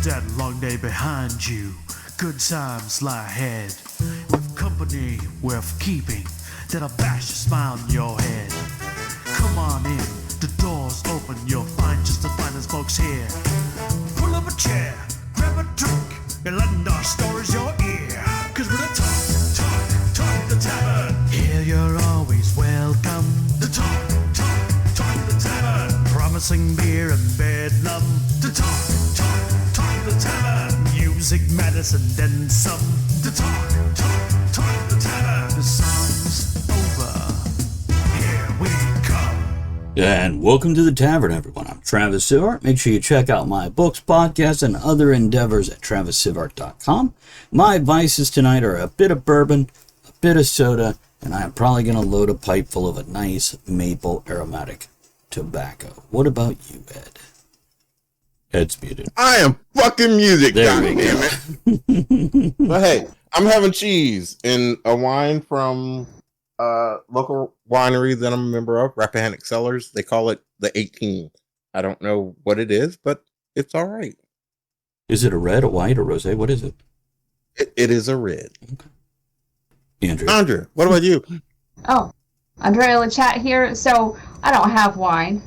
that long day behind you. Good times lie ahead. With company worth keeping that'll bash a smile on your head. Come on in, the door's open. You'll find just the finest folks here. Pull up a chair, grab a drink, and lend our stories your ear. Cause we're the talk the tavern. Here you're always welcome. The talk the tavern. Promising beer and bedlam. The talk the tavern. Music, medicine, then some. The talk the tavern. The song's over. Here we come. And welcome to the Tavern, everyone. I'm Travis Sivart. Make sure you check out my books, podcasts, and other endeavors at TravisSivart.com. My vices tonight are a bit of bourbon, a bit of soda, and I'm probably going to load a pipe full of a nice maple aromatic tobacco. What about you, Ed? Ed's muted. I am fucking music. There we go. But hey, I'm having cheese and a wine from local winery that I'm a member of, Rappahannock Cellars. They call it the 18. I don't know what it is, but it's all right. Is it a red, a white, or rosé? What is it? It is a red. Okay. Andrea, what about you? Oh, Andrea in the chat here. So I don't have wine,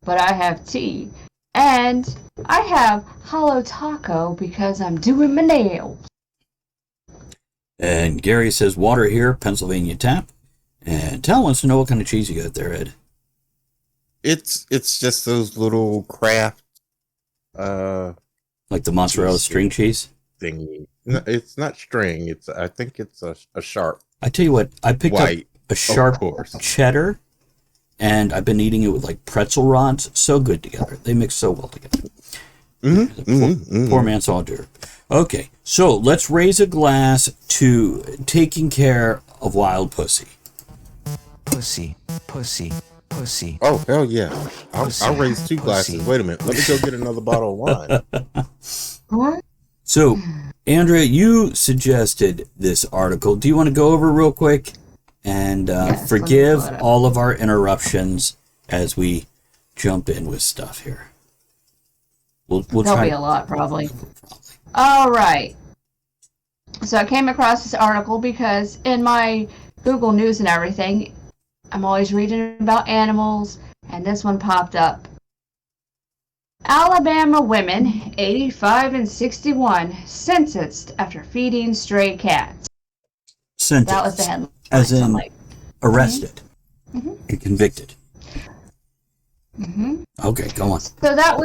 but I have tea. And I have hollow taco because I'm doing my nails. And Gary says, water here, Pennsylvania tap. And Tal wants to know what kind of cheese you got there, Ed. It's just those little craft like the mozzarella string cheese thingy. No, it's not string. I think it's a sharp. I tell you what, I picked white, up a sharp cheddar, and I've been eating it with like pretzel rods. So good together. They mix so well together. Poor man's hors d'oeuvre. Okay, so let's raise a glass to taking care of wild pussy. Pussy, pussy, pussy. Oh, hell yeah. I'll raise 2 glasses. Wait a minute. Let me go get another bottle of wine. What? So, Andrea, you suggested this article. Do you want to go over real quick and Yes, forgive let's go. all of our interruptions as we jump in with stuff here? We'll There'll try. be a lot, probably. All right. So I came across this article because in my Google News and everything, I'm always reading about animals, and this one popped up. Alabama women, 85 and 61, sentenced after feeding stray cats. Sentenced, That was the headline. as So I'm in like, arrested and convicted. mhm. Okay, go on. So that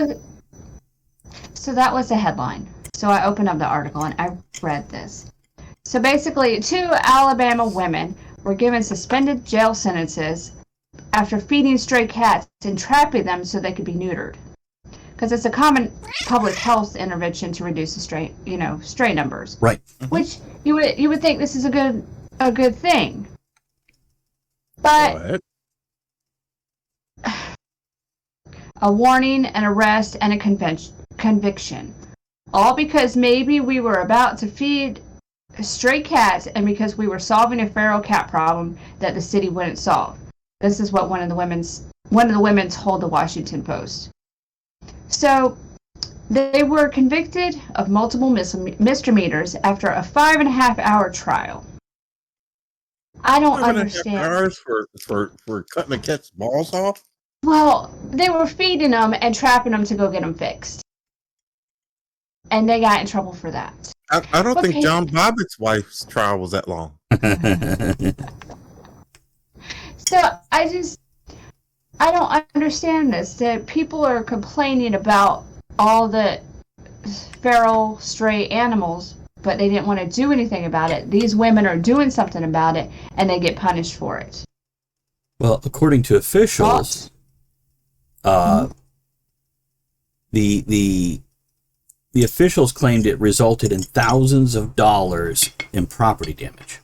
was the headline. So I opened up the article and I read this. So basically, 2 Alabama women were given suspended jail sentences after feeding stray cats and trapping them so they could be neutered. Because it's a common public health intervention to reduce the stray numbers. Right. Which you would think this is a good thing. But What? a warning, an arrest, and a conviction. All because maybe we were about to feed stray cats and because we were solving a feral cat problem that the city wouldn't solve. This is what one of the women told the Washington Post. So they were convicted of multiple misdemeanors after a 5.5-hour trial. I don't 5.5 understand. hours for cutting a cat's balls off? Well, they were feeding them and trapping them to go get them fixed. And they got in trouble for that. I don't think Okay. John Bobbitt's wife's trial was that long. So I don't understand this. That people are complaining about all the feral stray animals, but they didn't want to do anything about it. These women are doing something about it, and they get punished for it. Well, according to officials, the officials claimed it resulted in thousands of dollars in property damage.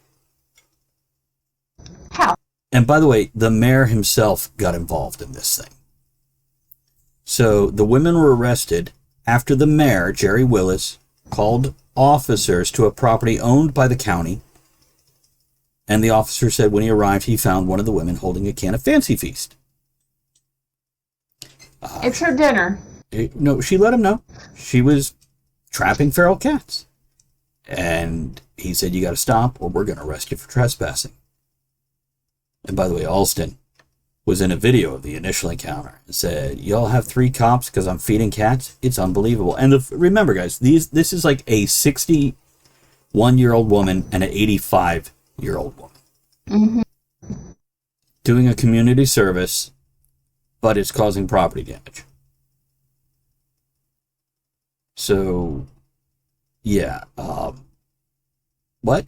How? And by the way, the mayor himself got involved in this thing. So the women were arrested after the mayor, Jerry Willis, called officers to a property owned by the county. And the officer said when he arrived, he found one of the women holding a can of Fancy Feast. It's her dinner. No, she let him know. She was trapping feral cats. And he said, you got to stop or we're going to arrest you for trespassing. And by the way, Alston was in a video of the initial encounter and said, y'all have 3 cops because I'm feeding cats? It's unbelievable. And remember, guys, this is like a 61-year-old woman and an 85-year-old woman. Mm-hmm. Doing a community service, but it's causing property damage. So, yeah. What?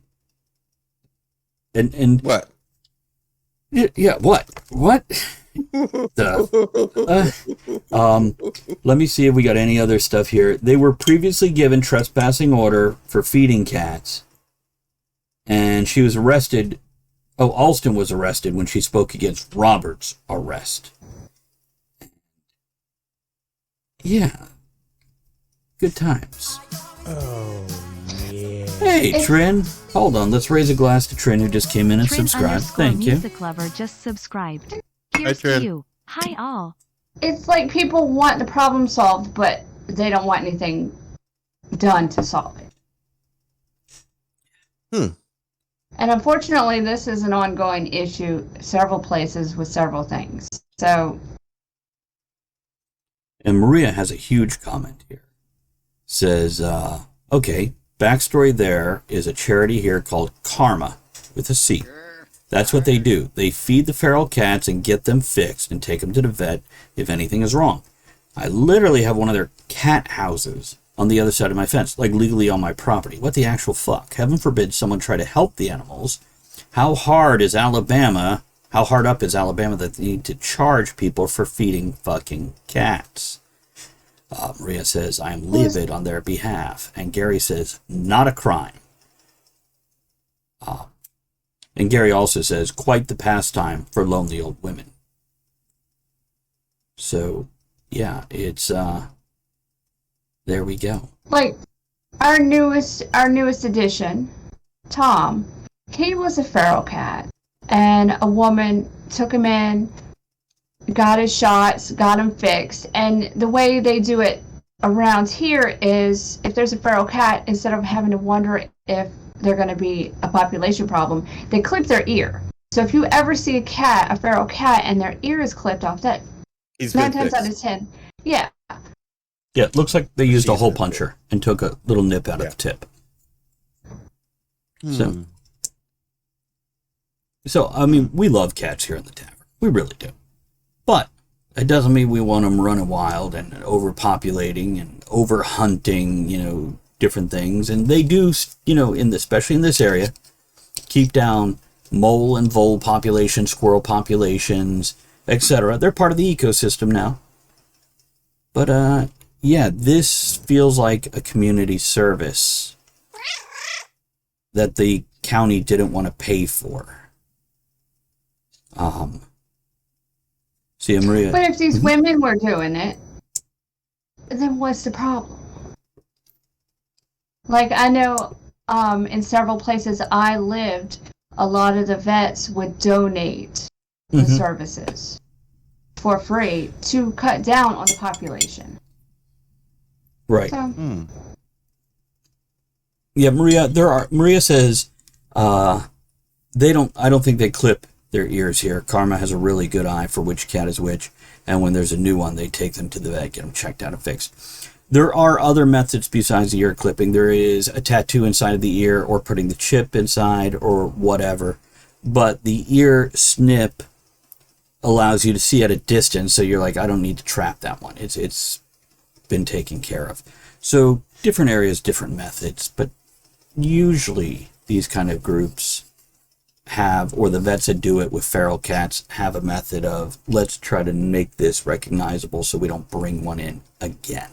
And What? Yeah, what? Let me see if we got any other stuff here. They were previously given trespassing order for feeding cats, and she was arrested. Oh, Alston was arrested when she spoke against Robert's arrest. Yeah. Good times. Oh, yeah. Hey, Trin. Hold on, let's raise a glass to Trin, who just came in and subscribed. Thank you. Music lover just subscribed. Here's to Trin. you. Hi all. It's like people want the problem solved, but they don't want anything done to solve it. And unfortunately, this is an ongoing issue several places with several things. So, And Maria has a huge comment here. Says, okay, backstory there is a charity here called Karma, with a C. That's what they do. They feed the feral cats and get them fixed and take them to the vet if anything is wrong. I literally have one of their cat houses on the other side of my fence, like legally on my property. What the actual fuck? Heaven forbid someone try to help the animals. How hard up is Alabama that they need to charge people for feeding fucking cats? Maria says, I am livid on their behalf. And Gary says, not a crime. And Gary also says, quite the pastime for lonely old women. So, yeah, it's, there we go. like our newest addition, Tom, he was a feral cat, and a woman took him in, got his shots, got him fixed, and the way they do it around here is if there's a feral cat, instead of having to wonder if they're going to be a population problem, they clip their ear. So if you ever see a feral cat, and their ear is clipped off, that He's 9 been times out fixed. of 10, yeah. Yeah, it looks like they used a She's hole been puncher and took a little nip out of the tip. So, I mean, we love cats here in the tavern. We really do. But it doesn't mean we want them running wild and overpopulating and overhunting, different things. And they do, especially in this area, keep down mole and vole populations, squirrel populations, etc. They're part of the ecosystem now. But, yeah, this feels like a community service that the county didn't want to pay for. See, Maria. But if these women were doing it, then what's the problem? Like, I know in several places I lived, a lot of the vets would donate the services for free to cut down on the population. Right. So, Yeah, Maria says I don't think they clip their ears here. Karma has a really good eye for which cat is which, and when there's a new one, they take them to the vet, get them checked out and fixed. There are other methods besides the ear clipping. There is a tattoo inside of the ear, or putting the chip inside, or whatever. But the ear snip allows you to see at a distance, so you're like, I don't need to trap that one. It's been taken care of. So different areas, different methods, but usually these kind of groups have, or the vets that do it with feral cats, have a method of, let's try to make this recognizable so we don't bring one in again.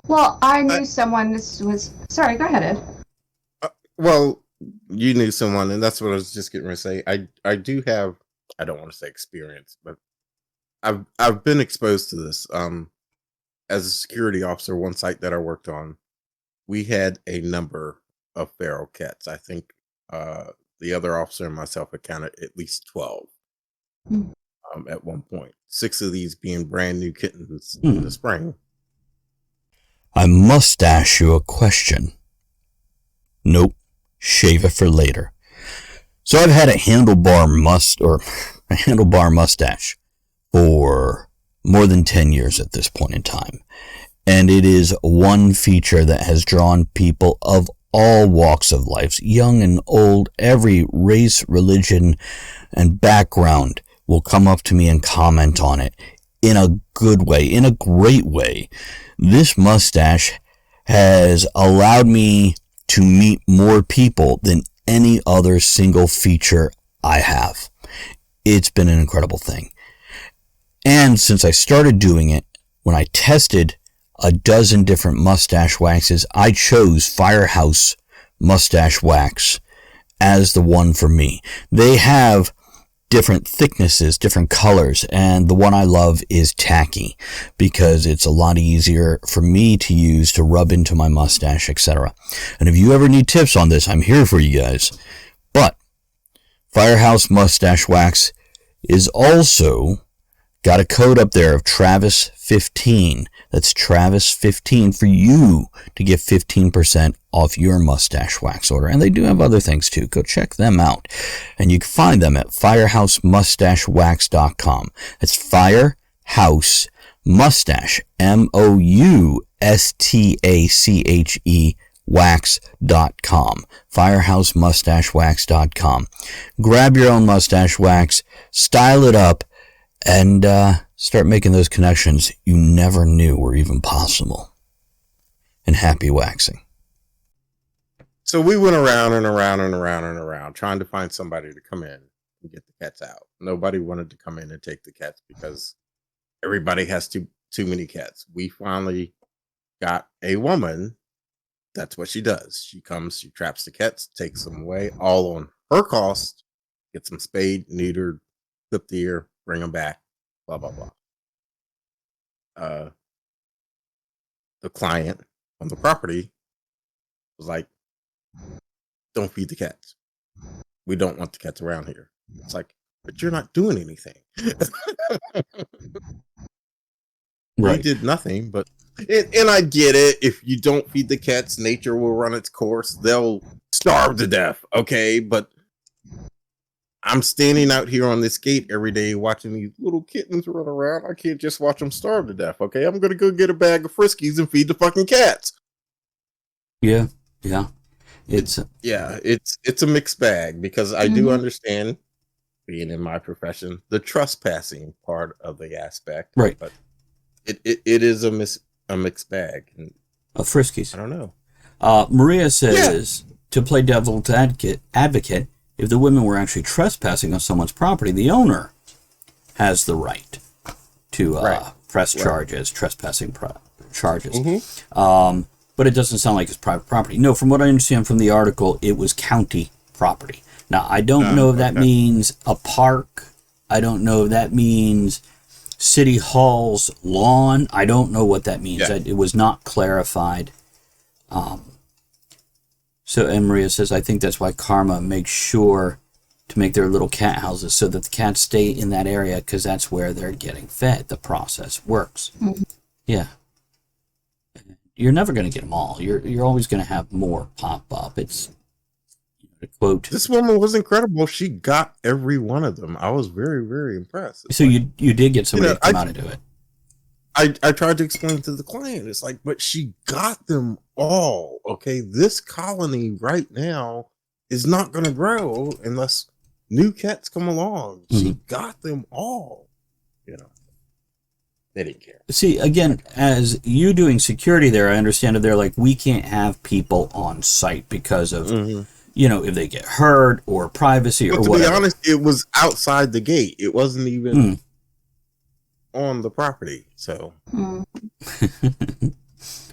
well, I knew someone, sorry, go ahead, Ed. Well, you knew someone, and that's what I was just getting ready to say. I do have, I don't want to say experience, but I've been exposed to this. As a security officer, one site that I worked on, we had a number of feral cats. I think the other officer and myself had counted at least 12 at one point. 6 of these being brand new kittens in the spring. I must ask you a question. Nope. Shave it for later. So I've had a handlebar mustache for more than 10 years at this point in time. And it is one feature that has drawn people of all walks of life, young and old, every race, religion, and background will come up to me and comment on it in a good way, in a great way. This mustache has allowed me to meet more people than any other single feature I have. It's been an incredible thing. And since I started doing it, when I tested a dozen different mustache waxes, I chose Firehouse Mustache Wax as the one for me. They have different thicknesses, different colors, and the one I love is tacky because it's a lot easier for me to use to rub into my mustache, etc. And if you ever need tips on this, I'm here for you guys. But Firehouse Mustache Wax is also got a code up there of Travis15. That's Travis15 for you to get 15% off your mustache wax order. And they do have other things too. Go check them out. And you can find them at firehousemoustachewax.com. That's Firehouse Mustache, MOUSTACHE wax.com. firehousemoustachewax.com. Grab your own mustache wax, style it up, and start making those connections you never knew were even possible. And happy waxing. So we went around and around and around and around trying to find somebody to come in and get the cats out. Nobody wanted to come in and take the cats because everybody has too many cats. We finally got a woman. That's what she does. She comes, she traps the cats, takes them away, all on her cost, gets them spayed, neutered, clip the ear, bring them back, blah, blah, blah. The client on the property was like, don't feed the cats. We don't want the cats around here. It's like, but you're not doing anything. Right. We did nothing, but and I get it. If you don't feed the cats, nature will run its course. They'll starve to death. Okay, but I'm standing out here on this gate every day watching these little kittens run around. I can't just watch them starve to death. Okay, I'm gonna go get a bag of Friskies and feed the fucking cats. Yeah. It's a mixed bag because I do understand, being in my profession, the trespassing part of the aspect. Right. But it is a mixed bag. And Of Friskies. I don't know. Maria says, to play devil's advocate, if the women were actually trespassing on someone's property, the owner has the right to press charges, trespassing charges. But it doesn't sound like it's private property. No, from what I understand from the article, it was county property. Now, I don't know if that means a park. I don't know if that means City Hall's lawn. I don't know what that means. It was not clarified. So, and Maria says, I think that's why Karma makes sure to make their little cat houses so that the cats stay in that area because that's where they're getting fed. The process works. Yeah. You're never going to get them all. You're always going to have more pop up. It's a quote. This woman was incredible. She got every one of them. I was very, very impressed. So like, you did get somebody to come out and do it. I tried to explain to the client. It's like, but she got them all. Okay, this colony right now is not going to grow unless new cats come along. She got them all. You know, they didn't care. See, again, as you doing security there, I understand that they're like, we can't have people on site because of, you know, if they get hurt or privacy or whatever. To be honest, it was outside the gate. It wasn't even on the property. So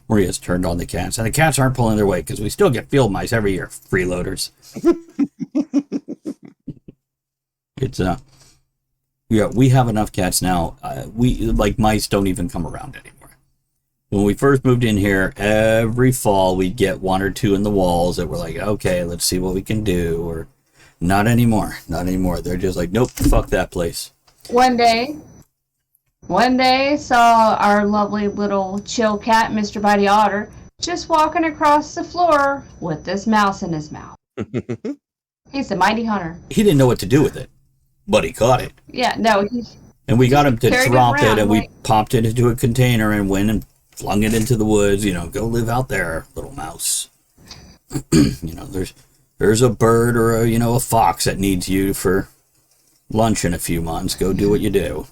Maria's turned on the cats, and the cats aren't pulling their weight because we still get field mice every year. Freeloaders. It's yeah, we have enough cats now. We like mice don't even come around anymore. When we first moved in here, every fall we'd get one or two in the walls that were like, okay, let's see what we can do. Or not anymore. Not anymore. They're just like, nope, fuck that place. One day, One day, saw our lovely little chill cat, Mr. Bitey Otter, just walking across the floor with this mouse in his mouth. He's a mighty hunter. He didn't know what to do with it, but he caught it. Yeah, no, And we got him to carried it drop it, around, and we like- popped it into a container and went and flung it into the woods. Go live out there, little mouse. There's a bird or a fox that needs you for lunch in a few months. Go do what you do.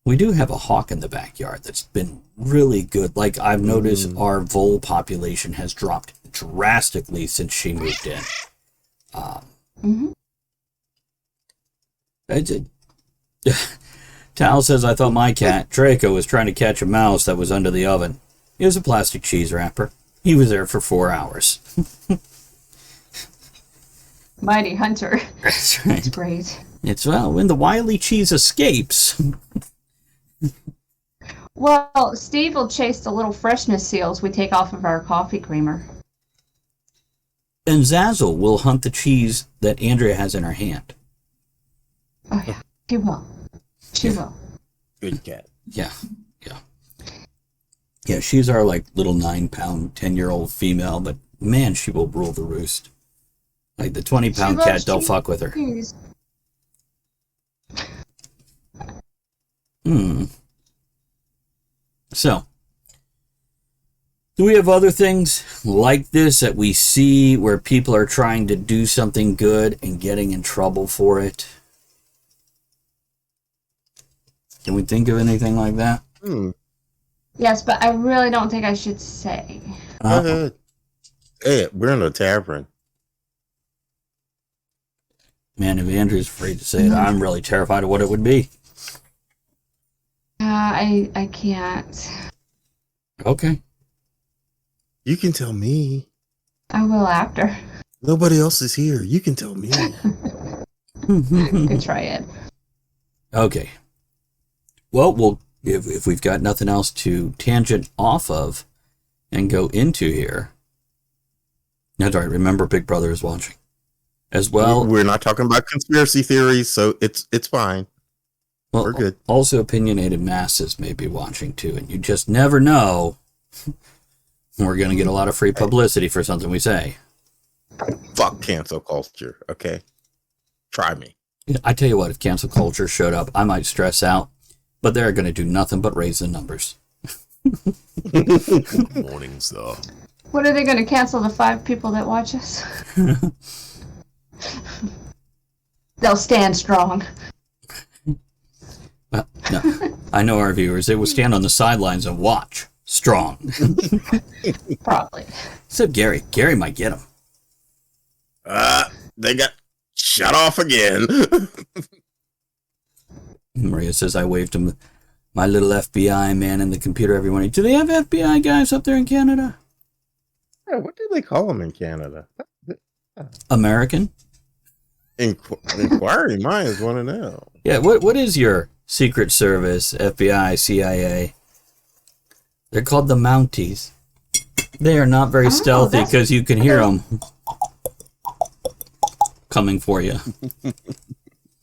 We do have a hawk in the backyard that's been really good. Like, I've noticed our vole population has dropped drastically since she moved in. Tal says, I thought my cat, Draco, was trying to catch a mouse that was under the oven. It was a plastic cheese wrapper. He was there for 4 hours. Mighty hunter. That's right. That's great. It's, well, when the wily cheese escapes. Well, Steve will chase the little freshness seals we take off of our coffee creamer. And Zazzle will hunt the cheese that Andrea has in her hand. Oh, yeah. She will. She will. Good cat. Yeah. Yeah, she's our, little 9-pound, 10-year-old female, but man, she will rule the roost. Like, the 20-pound cat, don't fuck with her. Cheese. So, do we have other things like this that we see where people are trying to do something good and getting in trouble for it? Can we think of anything like that? Yes, but I really don't think I should say. Go ahead. Hey, we're in a tavern. Man, if Andrew's afraid to say it, I'm really terrified of what it would be. I can't. Okay. You can tell me. I will after. Nobody else is here. You can tell me. Good try it. Okay. Well, if we've got nothing else to tangent off of and go into here. That's all right. Remember, Big Brother is watching. As well. We're not talking about conspiracy theories, so it's fine. Well, we're good. Also, opinionated masses may be watching too, and you just never know. We're going to get a lot of free publicity for something we say. Fuck cancel culture, okay? Try me. I tell you what, if cancel culture showed up, I might stress out, but they're going to do nothing but raise the numbers. Morning, sir. What are they going to cancel the 5 people that watch us? They'll stand strong. No, I know our viewers. They will stand on the sidelines and watch. Strong. Probably. Except Gary. Gary might get him. They got shut off again. Maria says I waved him. My little FBI man in the computer every morning. Do they have FBI guys up there in Canada? Yeah, what do they call them in Canada? American? Inquiry minds want to know. Yeah, what is your Secret Service, FBI, CIA? They're called the Mounties. They are not very stealthy because you can hear them coming for you.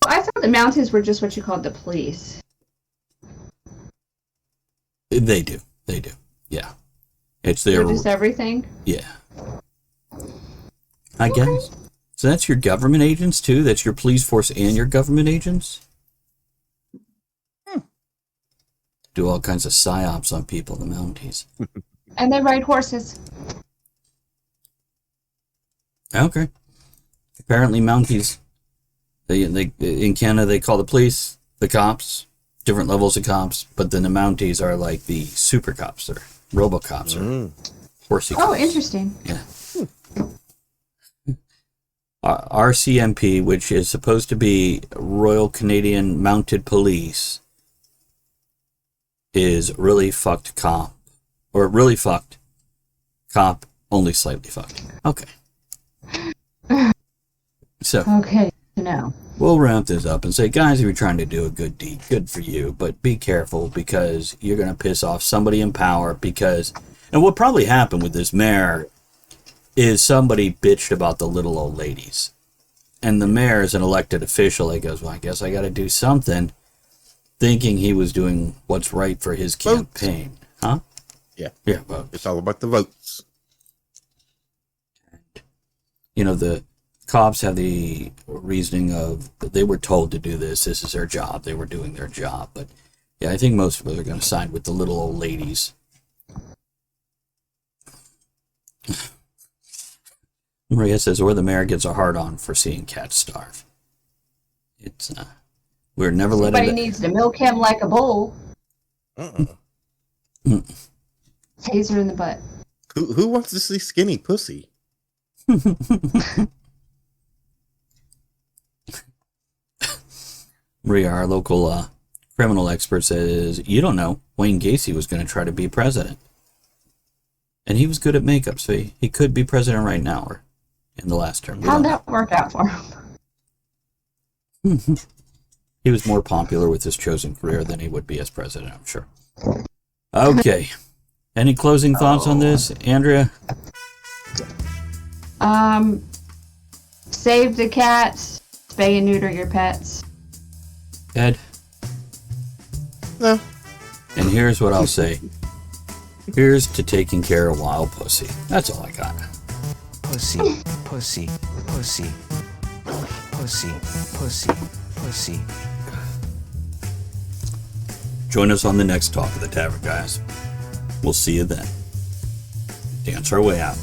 I thought the Mounties were just what you called the police. They do. Yeah. It's their... They're just everything? Yeah. I guess. So that's your government agents too? That's your police force and your government agents? Do all kinds of psyops on people, the Mounties. And they ride horses. Okay. Apparently Mounties, they in Canada they call the police the cops, different levels of cops, but then the Mounties are like the super cops, or robocops, or horsey cops. Oh, interesting. Yeah. RCMP, which is supposed to be Royal Canadian Mounted Police, is really fucked cop. Or really fucked cop, only slightly fucked. Okay. So, Okay, now. we'll wrap this up and say, guys, if you're trying to do a good deed, good for you, but be careful because you're going to piss off somebody in power because... And what probably happened with this mayor is somebody bitched about the little old ladies. And the mayor is an elected official. He goes, well, I guess I got to do something. thinking he was doing what's right for his campaign. Huh? Yeah. Yeah, votes. It's all about the votes. You know, the cops have the reasoning of they were told to do this. This is their job. They were doing their job. But yeah, I think most of us are going to side with the little old ladies. Maria says, or the mayor gets a hard on for seeing cats starve. It's we're never letting. Somebody needs to milk him like a bull. Taser in the butt. Who wants to see skinny pussy? Maria, our local criminal expert, says, you don't know, Wayne Gacy was going to try to be president. And he was good at makeup, so he could be president right now or in the last term. How'd that work out for him? He was more popular with his chosen career than he would be as president, I'm sure. Okay. Any closing thoughts on this, Andrea? Save the cats. Spay and neuter your pets. Ed? No. And here's what I'll say. Here's to taking care of wild pussy. That's all I got. Pussy, pussy, pussy, pussy, pussy, pussy. Join us on the next Talk of the Tavern, guys. We'll see you then. Dance our way out.